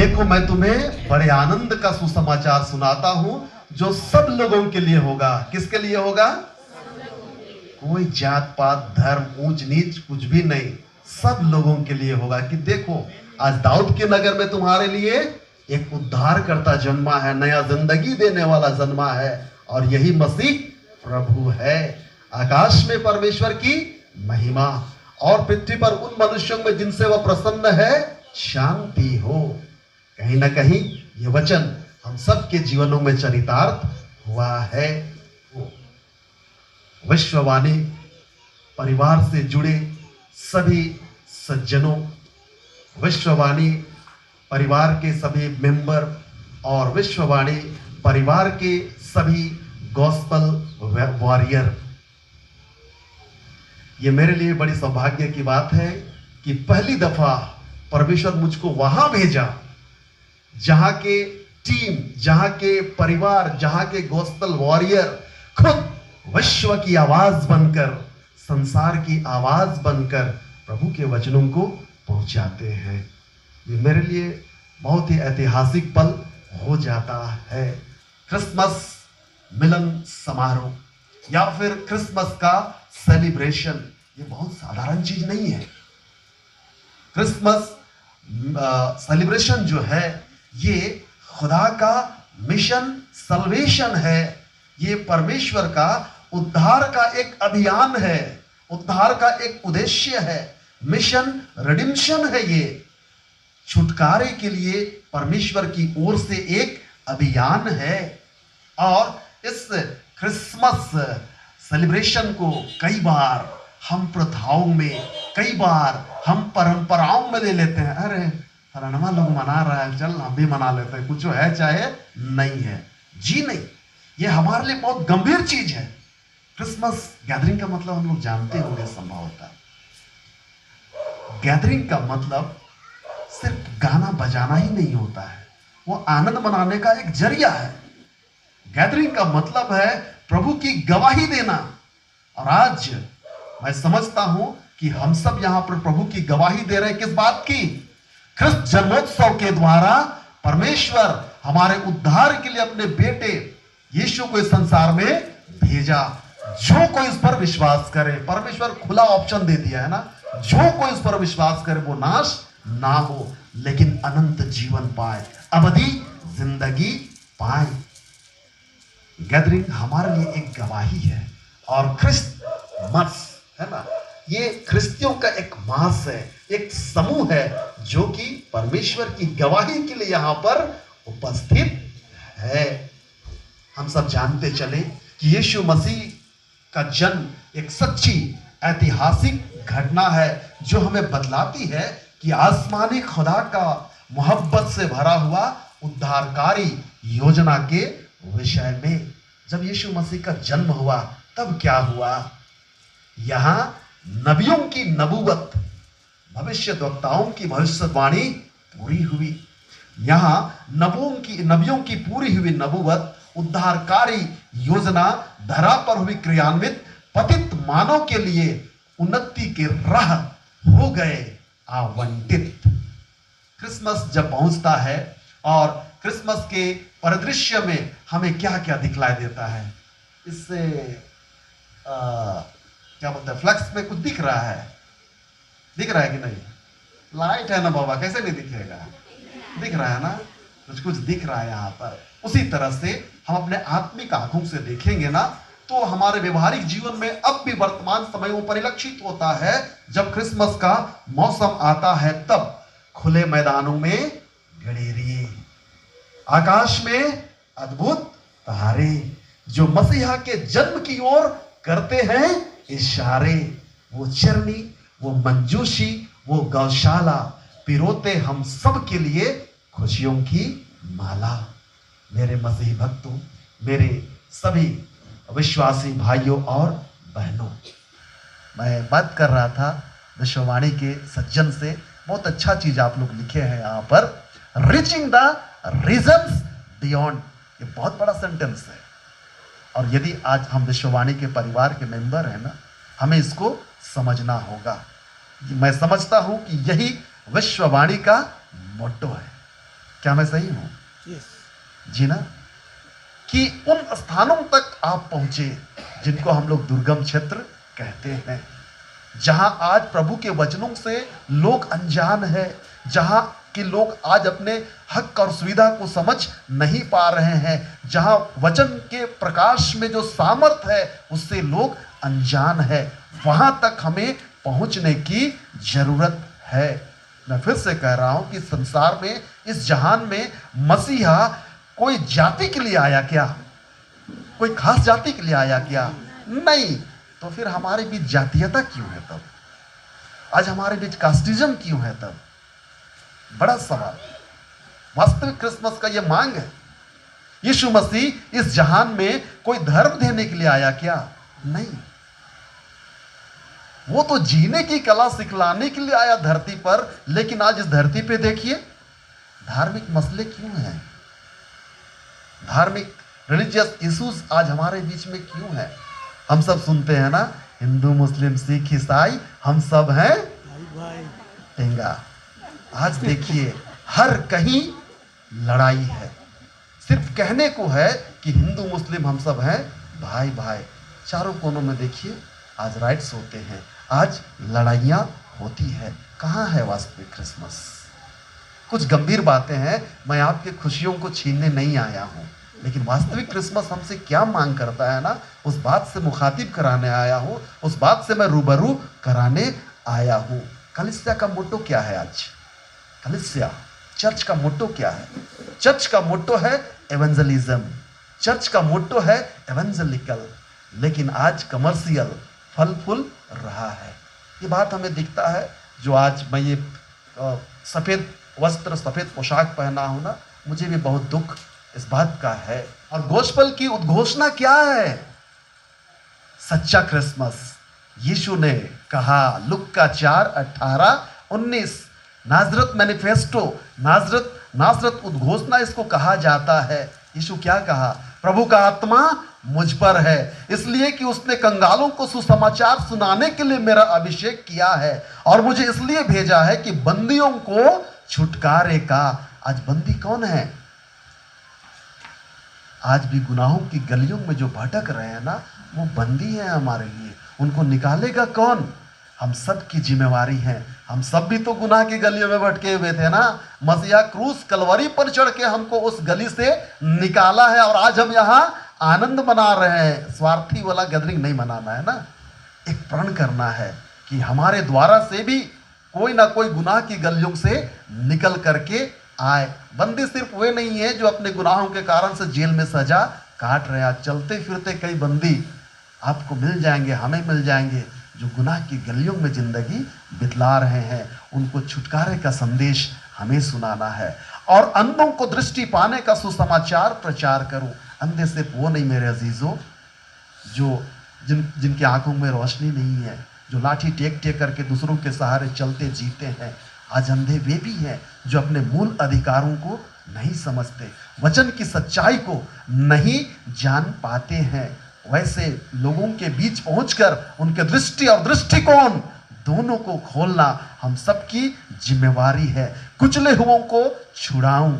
देखो मैं तुम्हें बड़े आनंद का सुसमाचार सुनाता हूं जो सब लोगों के लिए होगा। किसके लिए होगा? कोई जात पात धर्म ऊंच नीच कुछ भी नहीं, सब लोगों के लिए होगा। कि देखो आज दाऊद के नगर में तुम्हारे लिए एक उद्धारकर्ता जन्मा है, नया जिंदगी देने वाला जन्मा है, और यही मसीह प्रभु है। आकाश में परमेश्वर की महिमा और पृथ्वी पर उन मनुष्यों में जिनसे वह प्रसन्न है शांति हो। कहीं ना कहीं ये वचन हम सब के जीवनों में चरितार्थ हुआ है। विश्ववाणी परिवार से जुड़े सभी सज्जनों, विश्ववाणी परिवार के सभी मेंबर और विश्ववाणी परिवार के सभी गॉस्पल वॉरियर, ये मेरे लिए बड़ी सौभाग्य की बात है कि पहली दफा परमेश्वर मुझको वहां भेजा जहां के टीम, जहां के परिवार, जहां के गॉस्पल वॉरियर खुद विश्व की आवाज बनकर, संसार की आवाज बनकर प्रभु के वचनों को पहुंचाते हैं। ये मेरे लिए बहुत ही ऐतिहासिक पल हो जाता है। क्रिसमस मिलन समारोह या फिर क्रिसमस का सेलिब्रेशन, ये बहुत साधारण चीज नहीं है। क्रिसमस सेलिब्रेशन जो है ये खुदा का मिशन सल्वेशन है। ये परमेश्वर का उद्धार का एक अभियान है, उद्धार का एक उद्देश्य है, मिशन रिडिम्पशन है। ये छुटकारे के लिए परमेश्वर की ओर से एक अभियान है। और इस क्रिसमस सेलिब्रेशन को कई बार हम प्रथाओं में, कई बार हम परंपराओं में ले लेते हैं। अरे फलाना लोग मना रहा है, चल हम भी मना लेते हैं, कुछ है चाहे नहीं है। जी नहीं, ये हमारे लिए बहुत गंभीर चीज है। क्रिसमस गैदरिंग का मतलब हम लोग जानते होंगे संभवतः। गैदरिंग का मतलब सिर्फ गाना बजाना ही नहीं होता है, वो आनंद मनाने का एक जरिया है। गैदरिंग का मतलब है प्रभु की गवाही देना। और आज मैं समझता हूं कि हम सब यहां पर प्रभु की गवाही दे रहे हैं। किस बात की? ख्रिस्त जन्मोत्सव के द्वारा परमेश्वर हमारे उद्धार के लिए अपने बेटे यीशु को इस संसार में भेजा। जो कोई इस पर विश्वास करे, परमेश्वर खुला ऑप्शन दे दिया है ना, जो कोई इस पर विश्वास करे वो नाश ना हो लेकिन अनंत जीवन पाए, अवधि जिंदगी पाए। गैदरिंग हमारे लिए एक गवाही है। और क्रिसमस है ना, ये ख्रिस्तियों का एक मास है, एक समूह है जो कि परमेश्वर की गवाही के लिए यहां पर उपस्थित है। हम सब जानते चले कि यीशु मसीह का जन्म एक सच्ची ऐतिहासिक घटना है जो हमें बतलाती है कि आसमानी खुदा का मोहब्बत से भरा हुआ उद्धारकारी योजना के विषय में। जब यीशु मसीह का जन्म हुआ तब क्या हुआ? यहां नबियों की नबूवत, भविष्यद्वक्ताओं की भविष्यवाणी पूरी हुई। यहां नबियों की पूरी हुई नबूवत, उद्धारकारी योजना धरा पर हुई क्रियान्वित, पतित मानव के लिए उन्नति के राह हो गए आवंटित। क्रिसमस जब पहुंचता है और क्रिसमस के परिदृश्य में हमें क्या क्या दिखलाई देता है? इससे क्या बोलते हैं, फ्लैक्स में कुछ दिख रहा है? दिख रहा है कि नहीं? लाइट है ना बाबा, कैसे नहीं दिखेगा? दिख रहा है ना, कुछ कुछ दिख रहा है यहाँ पर। उसी तरह से हम अपने आत्मिक आंखों से देखेंगे ना तो हमारे व्यवहारिक जीवन में अब भी वर्तमान समय में परिलक्षित होता है। जब क्रिसमस का मौसम आता है तब खुले मैदानों में गडेरिए, आकाश में अद्भुत तारे जो मसीहा के जन्म की ओर करते हैं इशारे। वो चरनी, वो मंजूशी, वो गौशाला पिरोते हम सब के लिए खुशियों की माला। मेरे मसीही भक्तों, मेरे सभी विश्वासी भाइयों और बहनों, मैं बात कर रहा था विश्ववाणी के सज्जन से। बहुत अच्छा चीज आप लोग लिखे हैं यहाँ पर, रीचिंग द रीजन्स बियॉन्ड। ये बहुत बड़ा सेंटेंस है। और यदि आज हम विश्ववाणी के परिवार के मेंबर हैं ना, हमें इसको समझना होगा। मैं समझता हूं कि यही विश्ववाणी का मोटो है क्या मैं सही हूं? जी ना? कि उन स्थानों तक आप पहुंचे जिनको हम लोग दुर्गम क्षेत्र कहते हैं, जहां आज प्रभु के वचनों से लोग अनजान है, जहां के लोग आज अपने हक और सुविधा को समझ नहीं पा रहे हैं, जहां वचन के प्रकाश में जो सामर्थ है उससे लोग अनजान है, वहां तक हमें पहुंचने की जरूरत है। मैं फिर से कह रहा हूं कि संसार में, इस जहान में मसीहा कोई जाति के लिए आया क्या? कोई खास जाति के लिए आया क्या? नहीं। तो फिर हमारे बीच जातीयता क्यों है तब? आज हमारे बीच कास्टिज्म क्यों है तब? बड़ा सवाल। वास्तविक क्रिसमस का यह मांग है। यीशु मसीह इस जहान में कोई धर्म देने के लिए आया क्या? नहीं। वो तो जीने की कला सिखलाने के लिए आया धरती पर। लेकिन आज इस धरती पे देखिए धार्मिक मसले क्यों हैं? धार्मिक रिलीजियस इश्यूज आज हमारे बीच में क्यों है? हम सब सुनते हैं ना, हिंदू मुस्लिम सिख ईसाई हम सब हैं टेंगा। आज देखिए हर कहीं लड़ाई है। सिर्फ कहने को है कि हिंदू मुस्लिम हम सब हैं भाई भाई, चारों कोनों में देखिए आज राइट्स होते हैं, आज लड़ाइयाँ होती है। कहाँ है वास्तविक क्रिसमस? कुछ गंभीर बातें हैं, मैं आपकी खुशियों को छीनने नहीं आया हूँ, लेकिन वास्तविक क्रिसमस हमसे क्या मांग करता है ना, उस बात से मुखातिब कराने आया हूँ, उस बात से मैं रूबरू कराने आया हूँ। कलीसिया का मोटो क्या है आज? कलीसिया चर्च का मोटो क्या है? चर्च का मोटो है एवेंजलिज्म, चर्च का मोटो है एवेंजलिकल। लेकिन आज कमर्शियल फल फूल रहा है। ये बात हमें दिखता है। जो आज मैं ये सफ़ेद वस्त्र सफ़ेद पोशाक पहना हूं ना, मुझे भी बहुत दुख इस बात का है। और गोस्पेल की उद्घोषणा क्या है? सच्चा क्रिसमस। यीशु ने कहा लुका 4:18-19, नाजरत मैनिफेस्टो, नाजरत उद्घोषणा इसको कहा जाता है। यीशु क्या कहा? प्रभु का आत्मा मुझ पर है, इसलिए कि उसने कंगालों को सुसमाचार सुनाने के लिए मेरा अभिषेक किया है, और मुझे इसलिए भेजा है कि बंदियों को छुटकारे का। आज बंदी कौन है? आज भी गुनाहों की गलियों में जो भटक रहे हैं ना, वो बंदी है हमारे लिए। उनको निकालेगा कौन? हम सब की जिम्मेवारी है। हम सब भी तो गुनाह की गलियों में भटके हुए थे ना। मसीहा क्रूस कलवरी पर चढ़ के हमको उस गली से निकाला है, और आज हम यहाँ आनंद मना रहे हैं। स्वार्थी वाला गैदरिंग नहीं मनाना है ना, एक प्रण करना है कि हमारे द्वारा से भी कोई ना कोई गुनाह की गलियों से निकल करके आए। बंदी सिर्फ वे नहीं है जो अपने गुनाहों के कारण से जेल में सजा काट रहे हैं। चलते फिरते कई बंदी आपको मिल जाएंगे, हमें मिल जाएंगे, जो गुनाह की गलियों में जिंदगी बितला रहे हैं। उनको छुटकारे का संदेश हमें सुनाना है, और अंधों को दृष्टि पाने का सुसमाचार प्रचार करूं। अंधे सिर्फ वो नहीं मेरे अजीजों, जो जिनकी आंखों में रोशनी नहीं है, जो लाठी टेक टेक करके दूसरों के सहारे चलते जीते हैं। आज अंधे वे भी हैं जो अपने मूल अधिकारों को नहीं समझते, वचन की सच्चाई को नहीं जान पाते हैं। वैसे लोगों के बीच पहुंचकर उनके दृष्टि और दृष्टिकोण दोनों को खोलना हम सबकी जिम्मेवारी है। कुचले हुओं को छुड़ाऊं।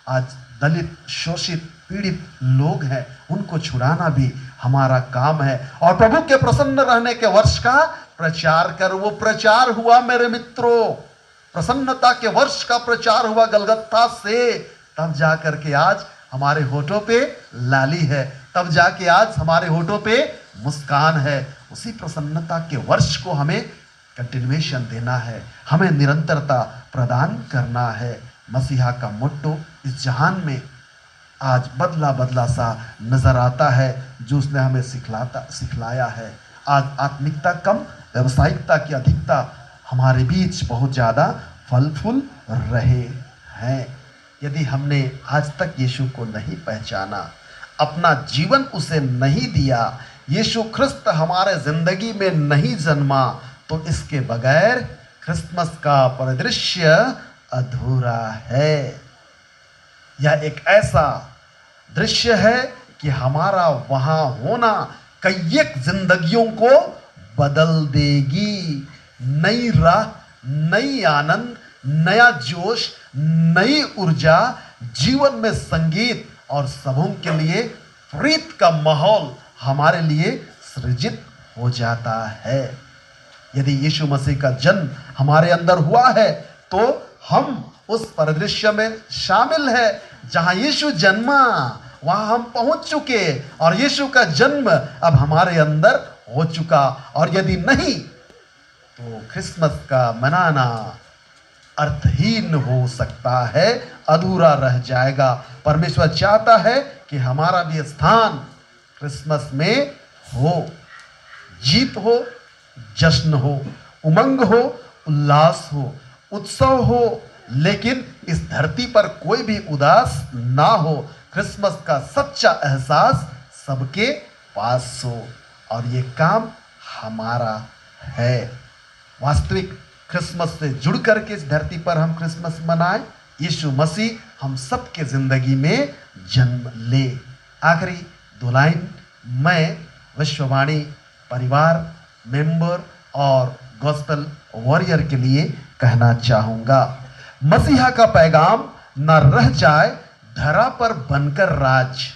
आज दलित, शोषित, पीड़ित लोग हैं, उनको छुड़ाना भी हमारा काम है। और प्रभु के प्रसन्न रहने के वर्ष का प्रचार कर। वो प्रचार हुआ मेरे मित्रों, प्रसन्नता के वर्ष का प्रचार हुआ गलगत्ता से। तब जाकर के आज हमारे होठों पे लाली है, तब जाके आज हमारे होठों पे मुस्कान है। उसी प्रसन्नता के वर्ष को हमें कंटिन्यूएशन देना है, हमें निरंतरता प्रदान करना है। मसीहा का मोट्टो इस जहान में आज बदला बदला सा नजर आता है, जो उसने हमें सिखलाया है। आज आत्मिकता कम, व्यावसायिकता की अधिकता हमारे बीच बहुत ज़्यादा फल फूल रहे हैं। यदि हमने आज तक यीशु को नहीं पहचाना, अपना जीवन उसे नहीं दिया, यीशु ख्रिस्त हमारे जिंदगी में नहीं जन्मा, तो इसके बगैर क्रिसमस का परिदृश्य अधूरा है। यह एक ऐसा दृश्य है कि हमारा वहां होना कई एक जिंदगियों को बदल देगी। नई राह, नई आनंद, नया जोश, नई ऊर्जा, जीवन में संगीत और समूह के लिए प्रीत का माहौल हमारे लिए सृजित हो जाता है। यदि यीशु मसीह का जन्म हमारे अंदर हुआ है तो हम उस परिदृश्य में शामिल है जहां यीशु जन्मा, वहां हम पहुंच चुके और यीशु का जन्म अब हमारे अंदर हो चुका। और यदि नहीं तो क्रिसमस का मनाना अर्थहीन हो सकता है, अधूरा रह जाएगा। परमेश्वर चाहता है कि हमारा भी स्थान क्रिसमस में हो, जीत हो, जश्न हो, उमंग हो, उल्लास हो, उत्सव हो, लेकिन इस धरती पर कोई भी उदास ना हो। क्रिसमस का सच्चा एहसास सबके पास हो और ये काम हमारा है। वास्तविक क्रिसमस से जुड़ करके इस धरती पर हम क्रिसमस मनाएं। यीशु मसीह हम सबके जिंदगी में जन्म ले। आखिरी 2 लाइन मैं विश्ववाणी परिवार मेंबर और गॉस्पेल वॉरियर के लिए कहना चाहूंगा। मसीहा का पैगाम न रह जाए धरा पर बनकर राज।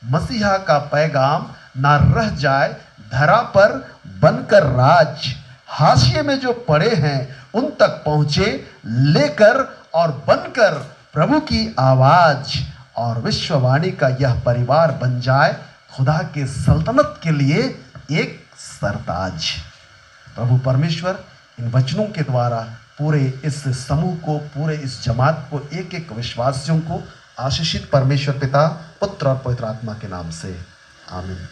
मसीहा का पैगाम न रह जाए धरा पर बनकर राज। हाशिए में जो पड़े हैं उन तक पहुंचे लेकर और बनकर प्रभु की आवाज, और विश्ववाणी का यह परिवार बन जाए खुदा के सल्तनत के लिए एक सरताज। प्रभु परमेश्वर इन वचनों के द्वारा पूरे इस समूह को, पूरे इस जमात को, एक एक विश्वासियों को आशीषित। परमेश्वर पिता, पुत्र और पवित्र आत्मा के नाम से आमीन।